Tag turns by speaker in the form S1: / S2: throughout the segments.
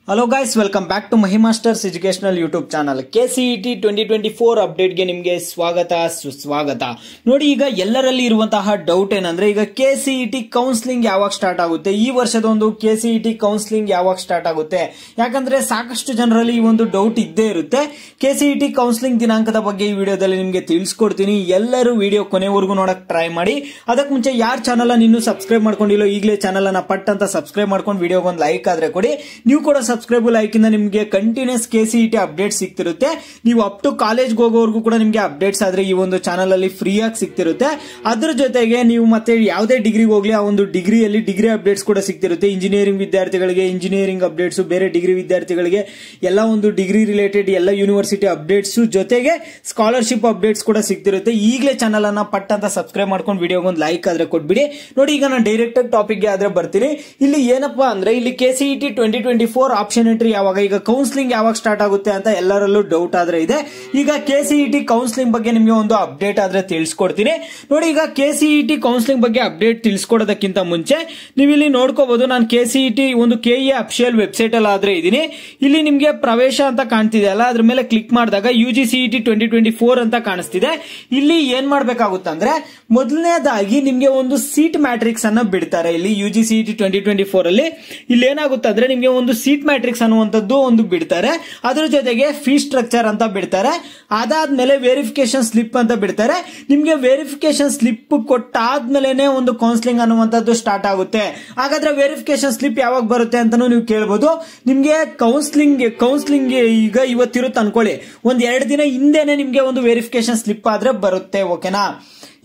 S1: Hello guys, welcome back to Mahima Masters educational YouTube channel. KCET 2024 ಅಪ್ಡೇಟ್ಗೆ ನಿಮಗೆ ಸ್ವಾಗತ ಸುಸ್ವಾಗತ. ನೋಡಿ, ಈಗ ಎಲ್ಲರಲ್ಲಿ ಇರುವಂತಹ ಡೌಟ್ ಏನಂದ್ರೆ, ಈಗ KCET ಕೌನ್ಸಿಲಿಂಗ್ ಯಾವಾಗ ಸ್ಟಾರ್ಟ್ ಆಗುತ್ತೆ, ಈ ವರ್ಷದ ಒಂದು KCET ಕೌನ್ಸಿಲಿಂಗ್ ಯಾವಾಗ ಸ್ಟಾರ್ಟ್ ಆಗುತ್ತೆ? ಯಾಕಂದ್ರೆ ಸಾಕಷ್ಟು ಜನರಲ್ಲಿ ಈ ಒಂದು ಡೌಟ್ ಇದ್ದೇ ಇರುತ್ತೆ. KCET ಕೌನ್ಸಿಲಿಂಗ್ ದಿನಾಂಕದ ಬಗ್ಗೆ ಈ ವಿಡಿಯೋದಲ್ಲಿ ನಿಮಗೆ ತಿಳಿಸ್ಕೊಡ್ತೀನಿ. ಎಲ್ಲರೂ ವಿಡಿಯೋ ಕೊನೆವರೆಗೂ ನೋಡಕ್ ಟ್ರೈ ಮಾಡಿ. ಅದಕ್ಕೆ ಮುಂಚೆ ಯಾರು ಚಾನಲ್ ಅನ್ನು ಇನ್ನೂ ಸಬ್ಸ್ಕ್ರೈಬ್ ಮಾಡ್ಕೊಂಡಿಲ್ಲ, ಈಗಲೇ ಚಾನಲ್ ಅನ್ನ ಪಟ್ ಅಂತ ಸಬ್ಸ್ಕ್ರೈಬ್ ಮಾಡ್ಕೊಂಡು ವಿಡಿಯೋಗೆ ಒಂದು ಲೈಕ್ ಆದ್ರೆ ಕೊಡಿ. ನೀವು ಕೂಡ ಸಬ್ಸ್ಕ್ರೈಬ್ ಲೈಕ್ ಇಂದ ನಿಮಗೆ ಕಂಟಿನ್ಯೂಸ್ KCET ಅಪ್ಡೇಟ್ ಸಿಗ್ತಿರುತ್ತೆ. ನೀವು ಅಪ್ ಟು ಕಾಲೇಜ್ ಹೋಗೋವರೆಗೂ ಕೂಡ ನಿಮಗೆ ಅಪ್ಡೇಟ್ಸ್ ಆದ್ರೆ ಈ ಒಂದು ಚಾನಲ್ ಅಲ್ಲಿ ಫ್ರೀ ಆಗಿ ಸಿಗ್ತಿರುತ್ತೆ. ಅದ್ರ ಜೊತೆಗೆ ನೀವು ಮತ್ತೆ ಯಾವುದೇ ಡಿಗ್ರಿಗೆ ಹೋಗ್ಲಿ, ಆ ಒಂದು ಡಿಗ್ರಿಯಲ್ಲಿ ಡಿಗ್ರಿ ಅಪ್ಡೇಟ್ಸ್ ಕೂಡ ಸಿಗ್ತಿರುತ್ತೆ. ಇಂಜಿನಿಯರಿಂಗ್ ವಿದ್ಯಾರ್ಥಿಗಳಿಗೆ ಇಂಜಿನಿಯರಿಂಗ್ ಅಪ್ಡೇಟ್ಸ್, ಬೇರೆ ಡಿಗ್ರಿ ವಿದ್ಯಾರ್ಥಿಗಳಿಗೆ ಎಲ್ಲ ಒಂದು ಡಿಗ್ರಿ ರಿಲೇಟೆಡ್ ಎಲ್ಲ ಯೂನಿವರ್ಸಿಟಿ ಅಪ್ಡೇಟ್ಸ್ ಜೊತೆಗೆ ಸ್ಕಾಲರ್ಶಿಪ್ ಅಪ್ಡೇಟ್ಸ್ ಕೂಡ ಸಿಗ್ತಿರುತ್ತೆ. ಈಗಲೇ ಚಾನಲ್ ಅನ್ನ ಪಟ್ ಅಂತ ಸಬ್ಸ್ಕ್ರೈಬ್ ಮಾಡ್ಕೊಂಡು ವಿಡಿಯೋಗೆ ಒಂದು ಲೈಕ್ ಆದ್ರೆ ಕೊಟ್ಬಿಡಿ. ನೋಡಿ, ಈಗ ನಾನು ಡೈರೆಕ್ಟ್ ಆಗಿ ಟಾಪಿಕ್ ಗೆ ಆದ್ರೆ ಬರ್ತೀನಿ. ಇಲ್ಲಿ ಏನಪ್ಪಾ ಅಂದ್ರೆ, ಇಲ್ಲಿ KCET 2024 ಆಪ್ಷನ್ ಎಂಟ್ರಿ ಯಾವಾಗ, ಈಗ ಕೌನ್ಸಿಲಿಂಗ್ ಯಾವಾಗ ಸ್ಟಾರ್ಟ್ ಆಗುತ್ತೆ ಅಂತ ಎಲ್ಲರಲ್ಲೂ ಡೌಟ್ ಆದ್ರೆ ಇದೆ. ಈಗ KCET ಕೌನ್ಸಿಲಿಂಗ್ ಬಗ್ಗೆ ನಿಮಗೆ ಒಂದು ಅಪ್ಡೇಟ್ ಆದ್ರೆ ತಿಳಿಸ್ಕೊಡ್ತೀನಿ. ನೋಡಿ, ಈಗ KCET ಕೌನ್ಸಿಲಿಂಗ್ ಬಗ್ಗೆ ಅಪ್ಡೇಟ್ ತಿಳಿಸ್ಕೊಡೋದಕ್ಕಿಂತ ಮುಂಚೆ ನೀವು ಇಲ್ಲಿ ನೋಡ್ಕೋಬಹುದು, ನಾನು KCET ಒಂದು KE ಅಫಿಷಿಯಲ್ ವೆಬ್ಸೈಟ್ ಅಲ್ಲಿ ಆದ್ರೆ ಇದೀನಿ. ಇಲ್ಲಿ ನಿಮ್ಗೆ ಪ್ರವೇಶ ಅಂತ ಕಾಣ್ತಿದೆ ಅಲ್ಲ, ಅದ್ರ ಮೇಲೆ ಕ್ಲಿಕ್ ಮಾಡಿದಾಗ UGCET 2024 ಅಂತ ಕಾಣಿಸ್ತಿದೆ. ಇಲ್ಲಿ ಏನ್ ಮಾಡ್ಬೇಕಾಗುತ್ತೆ ಅಂದ್ರೆ, ಮೊದಲನೇದಾಗಿ ನಿಮ್ಗೆ ಒಂದು ಸೀಟ್ ಮ್ಯಾಟ್ರಿಕ್ಸ್ ಅನ್ನ ಬಿಡ್ತಾರೆ. ಇಲ್ಲಿ UGCET 2024 ಅಲ್ಲಿ ಇಲ್ಲಿ ಏನಾಗುತ್ತೆ ಅಂದ್ರೆ, ನಿಮ್ಗೆ ಒಂದು ಸೀಟ್ ಮ್ಯಾಟ್ರಿಕ್ಸ್ ಅನ್ನುವಂಥದ್ದು ಒಂದು ಬಿಡ್ತಾರೆ. ಅದ್ರ ಜೊತೆಗೆ ಫೀ ಸ್ಟ್ರಕ್ಚರ್ ಅಂತ ಬಿಡ್ತಾರೆ. ಅದಾದ್ಮೇಲೆ ವೆರಿಫಿಕೇಶನ್ ಸ್ಲಿಪ್ ಅಂತ ಬಿಡ್ತಾರೆ. ನಿಮ್ಗೆ ವೆರಿಫಿಕೇಶನ್ ಸ್ಲಿಪ್ ಕೊಟ್ಟಾದ್ಮೇಲೆ ಒಂದು ಕೌನ್ಸಿಲಿಂಗ್ ಅನ್ನುವಂಥದ್ದು ಸ್ಟಾರ್ಟ್ ಆಗುತ್ತೆ. ಹಾಗಾದ್ರೆ ವೆರಿಫಿಕೇಶನ್ ಸ್ಲಿಪ್ ಯಾವಾಗ ಬರುತ್ತೆ ಅಂತಾನು ನೀವು ಕೇಳಬಹುದು. ನಿಮ್ಗೆ ಕೌನ್ಸಿಲಿಂಗ್ ಈಗ ಇವತ್ತಿರುತ್ತೆ ಅನ್ಕೊಳ್ಳಿ, ಒಂದ್ 2 ದಿನ ಹಿಂದೆನೆ ನಿಮ್ಗೆ ಒಂದು ವೆರಿಫಿಕೇಶನ್ ಸ್ಲಿಪ್ ಆದ್ರೆ ಬರುತ್ತೆ. ಓಕೆನಾ?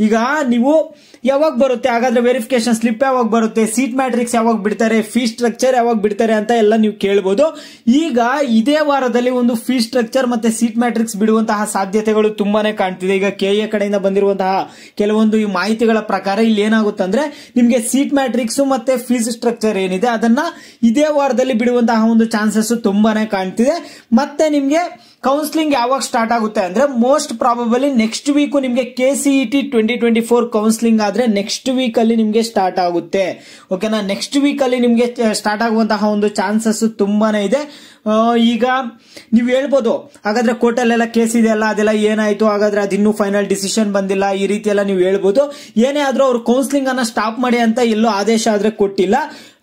S1: ಈಗ ನೀವು ಯಾವಾಗ ಬರುತ್ತೆ, ಹಾಗಾದ್ರೆ ವೆರಿಫಿಕೇಶನ್ ಸ್ಲಿಪ್ ಯಾವಾಗ ಬರುತ್ತೆ, ಸೀಟ್ ಮ್ಯಾಟ್ರಿಕ್ಸ್ ಯಾವಾಗ ಬಿಡ್ತಾರೆ, ಫೀ ಸ್ಟ್ರಕ್ಚರ್ ಯಾವಾಗ ಬಿಡ್ತಾರೆ ಅಂತ ಎಲ್ಲ ನೀವು ಕೇಳಬಹುದು. ಈಗ ಇದೇ ವಾರದಲ್ಲಿ ಒಂದು ಫೀ ಸ್ಟ್ರಕ್ಚರ್ ಮತ್ತೆ ಸೀಟ್ ಮ್ಯಾಟ್ರಿಕ್ಸ್ ಬಿಡುವಂತಹ ಸಾಧ್ಯತೆಗಳು ತುಂಬಾನೇ ಕಾಣ್ತಿದೆ. ಈಗ KE ಕಡೆಯಿಂದ ಬಂದಿರುವಂತಹ ಕೆಲವೊಂದು ಈ ಮಾಹಿತಿಗಳ ಪ್ರಕಾರ ಇಲ್ಲಿ ಏನಾಗುತ್ತೆ ಅಂದ್ರೆ, ನಿಮ್ಗೆ ಸೀಟ್ ಮ್ಯಾಟ್ರಿಕ್ಸ್ ಮತ್ತೆ ಫೀಸ್ ಸ್ಟ್ರಕ್ಚರ್ ಏನಿದೆ ಅದನ್ನ ಇದೇ ವಾರದಲ್ಲಿ ಬಿಡುವಂತಹ ಒಂದು ಚಾನ್ಸಸ್ ತುಂಬಾನೇ ಕಾಣ್ತಿದೆ. ಮತ್ತೆ ನಿಮ್ಗೆ ಕೌನ್ಸಿಲಿಂಗ್ ಯಾವಾಗ ಸ್ಟಾರ್ಟ್ ಆಗುತ್ತೆ ಅಂದ್ರೆ, ಮೋಸ್ಟ್ ಪ್ರಾಬಬಲಿ ನೆಕ್ಸ್ಟ್ ವೀಕ್ ನಿಮ್ಗೆ KCET 2024 ಕೌನ್ಸಿಲಿಂಗ್ ಆದ್ರೆ ನೆಕ್ಸ್ಟ್ ವೀಕ್ ಅಲ್ಲಿ ನಿಮ್ಗೆ ಸ್ಟಾರ್ಟ್ ಆಗುತ್ತೆ. ಓಕೆನಾ? ನೆಕ್ಸ್ಟ್ ವೀಕ್ ಅಲ್ಲಿ ನಿಮ್ಗೆ ಸ್ಟಾರ್ಟ್ ಆಗುವಂತಹ ಒಂದು ಚಾನ್ಸಸ್ ತುಂಬಾನೇ ಇದೆ. ಈಗ ನೀವು ಹೇಳ್ಬೋದು, ಹಾಗಾದ್ರೆ ಕೋರ್ಟಲ್ಲೆಲ್ಲ ಕೇಸ್ ಇದೆ ಅಲ್ಲ, ಅದೆಲ್ಲ ಏನಾಯ್ತು, ಹಾಗಾದ್ರೆ ಅದಿನ್ನೂ ಫೈನಲ್ ಡಿಸಿಷನ್ ಬಂದಿಲ್ಲ, ಈ ರೀತಿ ಎಲ್ಲ ನೀವು ಹೇಳ್ಬೋದು. ಏನೇ ಆದ್ರೂ ಅವ್ರು ಕೌನ್ಸಿಲಿಂಗ್ ಅನ್ನ ಸ್ಟಾಪ್ ಮಾಡಿ ಅಂತ ಎಲ್ಲೋ ಆದೇಶ ಆದ್ರೆ ಕೊಟ್ಟಿಲ್ಲ.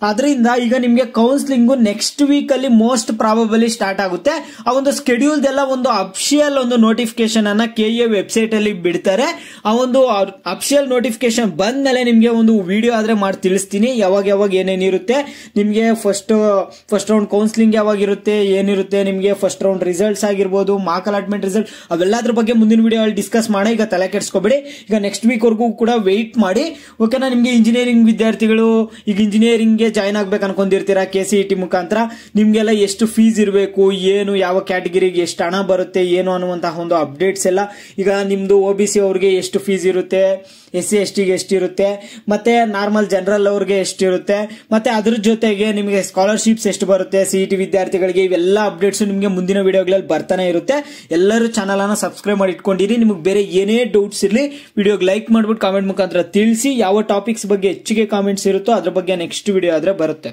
S1: ಅದರಿಂದ ಈಗ ನಿಮ್ಗೆ ಕೌನ್ಸಿಲಿಂಗ್ ನೆಕ್ಸ್ಟ್ ವೀಕ್ ಅಲ್ಲಿ ಮೋಸ್ಟ್ ಪ್ರಾಬಬಲಿ ಸ್ಟಾರ್ಟ್ ಆಗುತ್ತೆ. ಆ ಒಂದು ಸ್ಕೆಡ್ಯೂಲ್ ಎಲ್ಲ ಒಂದು ಅಫಿಷಿಯಲ್ ಒಂದು ನೋಟಿಫಿಕೇಶನ್ ಅನ್ನ KE ವೆಬ್ಸೈಟ್ ಅಲ್ಲಿ ಬಿಡ್ತಾರೆ. ಆ ಒಂದು ಅಫಿಷಿಯಲ್ ನೋಟಿಫಿಕೇಶನ್ ಬಂದ್ಮೇಲೆ ನಿಮ್ಗೆ ಒಂದು ವಿಡಿಯೋ ಆದ್ರೆ ಮಾಡಿ ತಿಳಿಸ್ತೀನಿ, ಯಾವಾಗ ಏನೇನಿರುತ್ತೆ, ನಿಮ್ಗೆ ಫಸ್ಟ್ ರೌಂಡ್ ಕೌನ್ಸಿಲಿಂಗ್ ಯಾವಾಗ ಇರುತ್ತೆ, ಏನಿರುತ್ತೆ, ನಿಮ್ಗೆ ಫಸ್ಟ್ ರೌಂಡ್ ರಿಸಲ್ಟ್ಸ್ ಆಗಿರ್ಬೋದು, ಮಾರ್ಕ್ ಅಲಾಟ್ಮೆಂಟ್ ರಿಸಲ್ಟ್, ಅವೆಲ್ಲದ್ರ ಬಗ್ಗೆ ಮುಂದಿನ ವಿಡಿಯೋ ಅಲ್ಲಿ ಡಿಸ್ಕಸ್ ಮಾಡಿ. ಈಗ ತಲೆ ಕೆಡಿಸ್ಕೋಬೇಡಿ, ಈಗ ನೆಕ್ಸ್ಟ್ ವೀಕ್ ವರ್ಗೂ ಕೂಡ ವೆಯ್ಟ್ ಮಾಡಿ. ಓಕೆನಾ? ನಿಮ್ಗೆ ಇಂಜಿನಿಯರಿಂಗ್ ವಿದ್ಯಾರ್ಥಿಗಳು ಈಗ ಇಂಜಿನಿಯರಿಂಗ್ ಗೆ ಜಾಯ್ನ್ ಆಗ್ಬೇಕು ಅನ್ಕೊಂಡಿರ್ತೀರಾ KCET ಮುಖಾಂತರ, ನಿಮ್ಗೆಲ್ಲ ಎಷ್ಟು ಫೀಸ್ ಇರಬೇಕು, ಏನು ಯಾವ ಕ್ಯಾಟಗಿರಿಗೆ ಎಷ್ಟು ಹಣ ಬರುತ್ತೆ, ಏನು ಅನ್ನುವಂತಹ ಒಂದು ಅಪ್ಡೇಟ್ಸ್ ಎಲ್ಲ, ಈಗ ನಿಮ್ದು OBC ಅವ್ರಿಗೆ ಎಷ್ಟು ಫೀಸ್ ಇರುತ್ತೆ, SC ST ಗೆ ಎಷ್ಟಿರುತ್ತೆ, ಮತ್ತೆ ನಾರ್ಮಲ್ ಜನರಲ್ ಅವ್ರಿಗೆ ಎಷ್ಟಿರುತ್ತೆ, ಮತ್ತೆ ಅದ್ರ ಜೊತೆಗೆ ನಿಮಗೆ ಸ್ಕಾಲರ್ಶಿಪ್ಸ್ ಎಷ್ಟು ಬರುತ್ತೆ CET ವಿದ್ಯಾರ್ಥಿಗಳಿಗೆ, ಇವೆಲ್ಲ ಅಪ್ಡೇಟ್ಸ್ ನಿಮಗೆ ಮುಂದಿನ ವಿಡಿಯೋಗಳಲ್ಲಿ ಬರ್ತಾನೆ ಇರುತ್ತೆ. ಎಲ್ಲರೂ ಚಾನಲ್ ಅನ್ನ ಸಬ್ಸ್ಕ್ರೈಬ್ ಮಾಡಿ ಇಟ್ಕೊಂಡಿರಿ. ನಿಮಗೆ ಬೇರೆ ಏನೇ ಡೌಟ್ಸ್ ಇರಲಿ ವಿಡಿಯೋಗೆ ಲೈಕ್ ಮಾಡ್ಬಿಟ್ಟು ಕಾಮೆಂಟ್ ಮುಖಾಂತರ ತಿಳಿಸಿ. ಯಾವ ಟಾಪಿಕ್ಸ್ ಬಗ್ಗೆ ಹೆಚ್ಚಿಗೆ ಕಾಮೆಂಟ್ಸ್ ಇರುತ್ತೋ ಅದ್ರ ಬಗ್ಗೆ ನೆಕ್ಸ್ಟ್ ವಿಡಿಯೋ ಆದ್ರೆ ಬರುತ್ತೆ.